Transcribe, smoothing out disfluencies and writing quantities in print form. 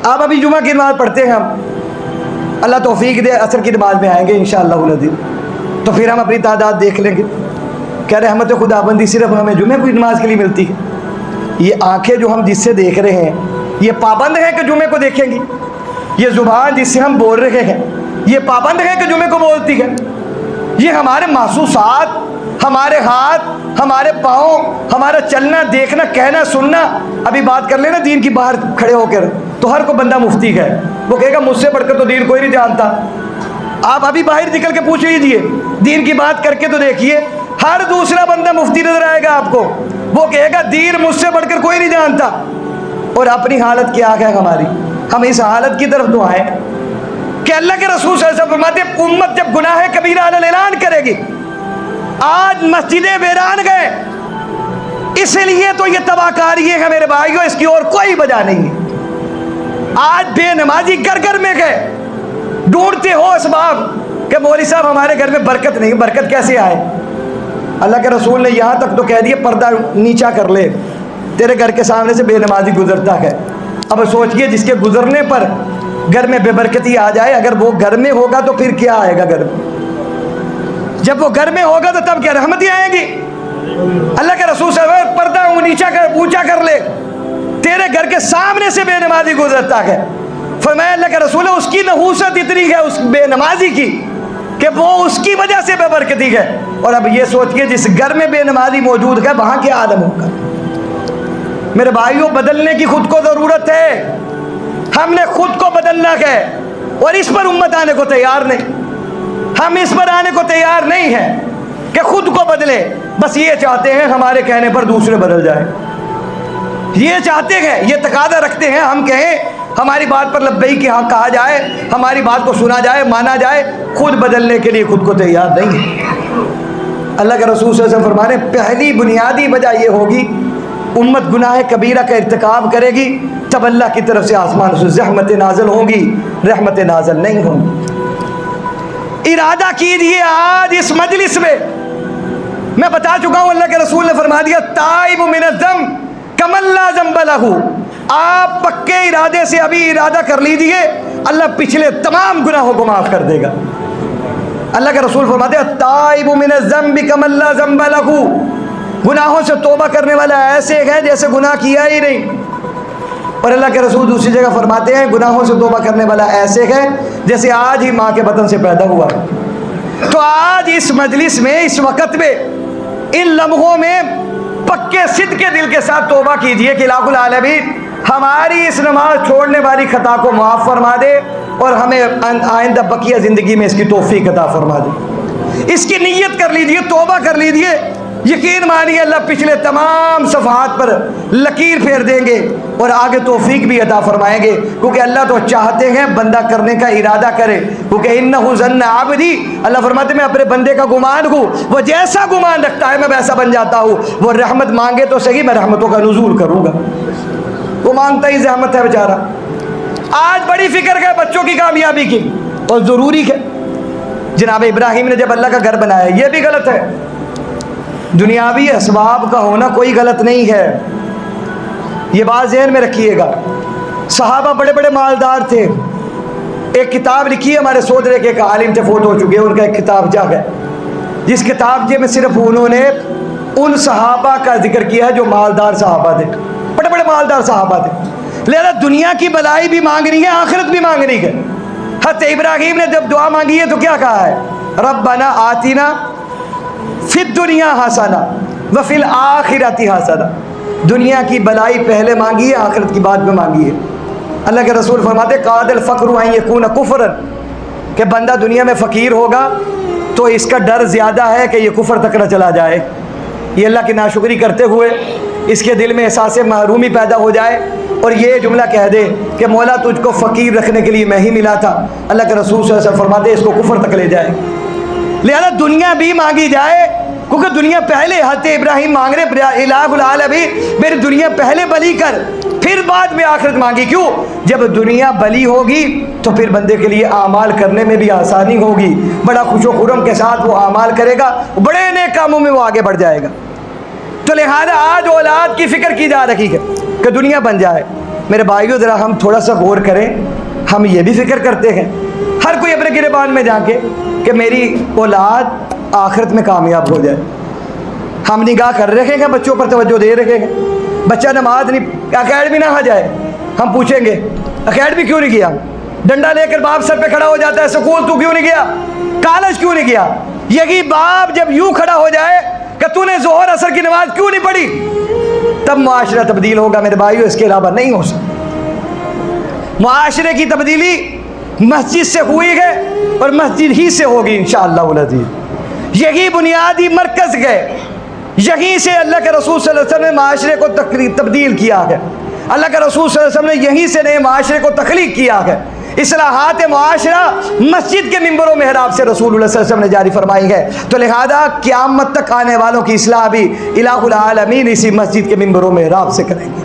آپ ابھی جمعہ کی نماز پڑھتے ہیں ہم، اللہ توفیق دے عصر کی نماز میں آئیں گے انشاءاللہ العظیم، تو پھر ہم اپنی تعداد دیکھ لیں گے. کیا رحمت خدا بندی صرف ہمیں جمعے کی نماز کے لیے ملتی ہے؟ یہ آنکھیں جو ہم جس سے دیکھ رہے ہیں یہ پابند ہیں کہ جمعے کو دیکھیں گی؟ یہ زبان جس سے ہم بول رہے ہیں یہ پابند ہے کہ جمعے کو بولتی ہے؟ یہ ہمارے محسوسات، ہمارے ہاتھ، ہمارے پاؤں، ہمارا چلنا، دیکھنا، کہنا، سننا. ابھی بات کر لینا دین کی باہر کھڑے ہو کر تو ہر کو بندہ مفتی ہے، وہ کہے گا مجھ سے بڑھ کر تو دین کوئی نہیں جانتا. آپ ابھی باہر نکل کے پوچھ لیجیے، دین کی بات کر کے تو دیکھیے، ہر دوسرا بندہ مفتی نظر آئے گا آپ کو، وہ کہے گا دین مجھ سے بڑھ کر کوئی نہیں جانتا. اور اپنی حالت کیا ہے ہماری؟ ہم اس حالت کی طرف دعائیں کہ اللہ کے رسول صلی اللہ علیہ وسلم فرماتے ہیں امت جب گناہ کبیرہ اعلان کرے گی. آج مسجدیں ویران گئے، اس لیے تو یہ تباہ کاری ہے میرے بھائیوں، اس کی اور کوئی وجہ نہیں ہے. آج بے نمازی گھر گھر میں گئے، ڈھونڈتے ہو اسباب کہ مولوی صاحب ہمارے گھر میں برکت نہیں. برکت کیسے آئے؟ اللہ کے رسول نے یہاں تک تو کہہ دیا پردہ نیچا کر لے، تیرے گھر کے سامنے سے بے نمازی گزرتا ہے. اب سوچئے جس کے گزرنے پر گھر میں بے برکتی آ جائے، اگر وہ گھر میں ہوگا تو پھر کیا آئے گا گھر میں؟ جب وہ گھر میں ہوگا تو تب کیا رحمتیں آئیں گی؟ اللہ کے رسول صلی اللہ علیہ وسلم پردہ اونچا کر لے، تیرے گھر کے سامنے سے بے نمازی گزرتا ہے. فرمایا اللہ کے رسول اس کی نحوست اتنی ہے اس بے نمازی کی کہ وہ اس کی وجہ سے بے برکتی ہے. اور اب یہ سوچئے جس گھر میں بے نمازی موجود ہے وہاں کیا عالم ہوگا؟ میرے بھائیوں بدلنے کی خود کو ضرورت ہے، ہم نے خود کو بدلنا ہے اور اس پر امت آنے کو تیار نہیں. ہم اس پر آنے کو تیار نہیں ہیں کہ خود کو بدلے، بس یہ چاہتے ہیں ہمارے کہنے پر دوسرے بدل جائیں. یہ چاہتے ہیں، یہ تقاضا رکھتے ہیں ہم کہیں ہماری بات پر لبیک ہاں کہا جائے، ہماری بات کو سنا جائے، مانا جائے. خود بدلنے کے لیے خود کو تیار نہیں ہے. اللہ کے رسول صلی اللہ علیہ وسلم فرمانے پہلی بنیادی وجہ یہ ہوگی امت گناہ کبیرہ کا ارتکاب کرے گی تب اللہ کی طرف سے آسمان سے رحمتیں نازل ہوں گی، رحمتیں نازل نہیں ہوں گی. ارادہ کیجیے آج اس مجلس میں بتا چکا ہوں اللہ کے رسول نے فرما دیا تائب من الذنب کمن لا ذنب لہ. آپ پکے ارادے سے ابھی ارادہ کر لیجیے اللہ پچھلے تمام گناہوں کو معاف کر دے گا. اللہ کے رسول فرماتے ہیں تائب من الذنب کمن لا ذنب لہ. گناہوں سے توبہ کرنے والا ایسے ہے جیسے گناہ کیا ہی نہیں. اور اللہ کے رسول دوسری جگہ فرماتے ہیں گناہوں سے توبہ کرنے والا ایسے ہے جیسے آج ہی ماں کے بطن سے پیدا ہوا. تو آج اس مجلس میں، اس وقت میں، ان لمحوں میں پکے صدق دل کے ساتھ توبہ کیجئے کہ الہ العالمین ہماری اس نماز چھوڑنے والی خطا کو معاف فرما دے اور ہمیں آئندہ بقیہ زندگی میں اس کی توفیق عطا فرما دے. اس کی نیت کر لیجئے، توبہ کر لیجئے. یقین مانیے اللہ پچھلے تمام صفحات پر لکیر پھیر دیں گے اور آگے توفیق بھی عطا فرمائیں گے، کیونکہ اللہ تو چاہتے ہیں بندہ کرنے کا ارادہ کرے. کیونکہ انہ ظن عبدی، اللہ فرماتے ہیں میں اپنے بندے کا گمان ہوں، وہ جیسا گمان رکھتا ہے میں ویسا بن جاتا ہوں. وہ رحمت مانگے تو صحیح، میں رحمتوں کا نزول کروں گا. وہ مانگتا ہی رحمت ہے بیچارہ. آج بڑی فکر ہے بچوں کی کامیابی کی، اور ضروری ہے. جناب ابراہیم نے جب اللہ کا گھر بنایا، یہ بھی غلط ہے. دنیاوی اسباب کا ہونا کوئی غلط نہیں ہے، یہ بات ذہن میں رکھیے گا. صحابہ بڑے بڑے مالدار تھے. ایک کتاب لکھی ہے ہمارے سودرے کے ایک عالم تھے، فوت ہو چکے، ان کا ایک کتاب جا ہے، جس کتاب میں صرف انہوں نے ان صحابہ کا ذکر کیا ہے جو مالدار صحابہ تھے، بڑے بڑے مالدار صحابہ تھے. لہذا دنیا کی بلائی بھی مانگنی ہے، آخرت بھی مانگنی ہے. حضرت ابراہیم نے جب دعا مانگی ہے تو کیا کہا ہے؟ ربنا آتینا فی الدنیا حسنہ وفی الآخرۃ حسنہ. دنیا کی بلائی پہلے مانگی ہے، آخرت کی بعد میں مانگی ہے. اللہ کے رسول فرماتے قاد الفقر ان یکون کفرا، کہ بندہ دنیا میں فقیر ہوگا تو اس کا ڈر زیادہ ہے کہ یہ کفر تک نہ چلا جائے، یہ اللہ کی ناشکری کرتے ہوئے اس کے دل میں احساس محرومی پیدا ہو جائے اور یہ جملہ کہہ دے کہ مولا تجھ کو فقیر رکھنے کے لیے میں ہی ملا تھا. اللہ کے رسول صلی اللہ علیہ وسلم فرماتے اس کو کفر تک لے جائے. لہذا دنیا بھی مانگی جائے، کیونکہ دنیا پہلے حضرت ابراہیم مانگ رہے الہ العالمین میری دنیا پہلے بلی کر، پھر بعد میں آخرت مانگی. کیوں؟ جب دنیا بلی ہوگی تو پھر بندے کے لیے اعمال کرنے میں بھی آسانی ہوگی، بڑا خوش و خرم کے ساتھ وہ اعمال کرے گا، بڑے نیک کاموں میں وہ آگے بڑھ جائے گا. تو لہذا آج اولاد کی فکر کی جا رہی ہے کہ دنیا بن جائے. میرے بھائیوں ذرا ہم تھوڑا سا غور کریں. ہم یہ بھی فکر کرتے ہیں ہر کوئی اپنے گریبان میں جا کے کہ میری اولاد آخرت میں کامیاب ہو جائے. ہم نگاہ کر رہے ہیں, بچوں پر توجہ دے رہے ہیں. بچہ نماز نہیں, اکیڈمی نہ آ جائے, ہم پوچھیں گے اکیڈمی کیوں نہیں گیا؟ ڈنڈا لے کر باپ سر پہ کھڑا ہو جاتا ہے, سکول تو کیوں نہیں گیا؟ کالج کیوں نہیں گیا؟ یہی باپ جب یوں کھڑا ہو جائے کہ تو نے ظہر اثر کی نماز کیوں نہیں پڑھی, تب معاشرہ تبدیل ہوگا میرے بھائیو, اس کے علاوہ نہیں ہو سکتا. معاشرے کی تبدیلی مسجد سے ہوئی ہے اور مسجد ہی سے ہوگی انشاءاللہ العزیز. یہی بنیادی مرکز ہے, یہیں سے اللہ کے رسول صلی اللہ علیہ وسلم نے معاشرے کو تبدیل کیا ہے. اللہ کے رسول صلی اللہ علیہ وسلم نے یہیں سے نئے معاشرے کو تخلیق کیا ہے. اصلاحات معاشرہ مسجد کے منبر و محراب سے رسول اللہ صلی اللہ علیہ وسلم نے جاری فرمائی ہے. تو لہذا قیامت تک آنے والوں کی اصلاح بھی الہ العالمین اسی مسجد کے منبر و محراب سے کریں گے.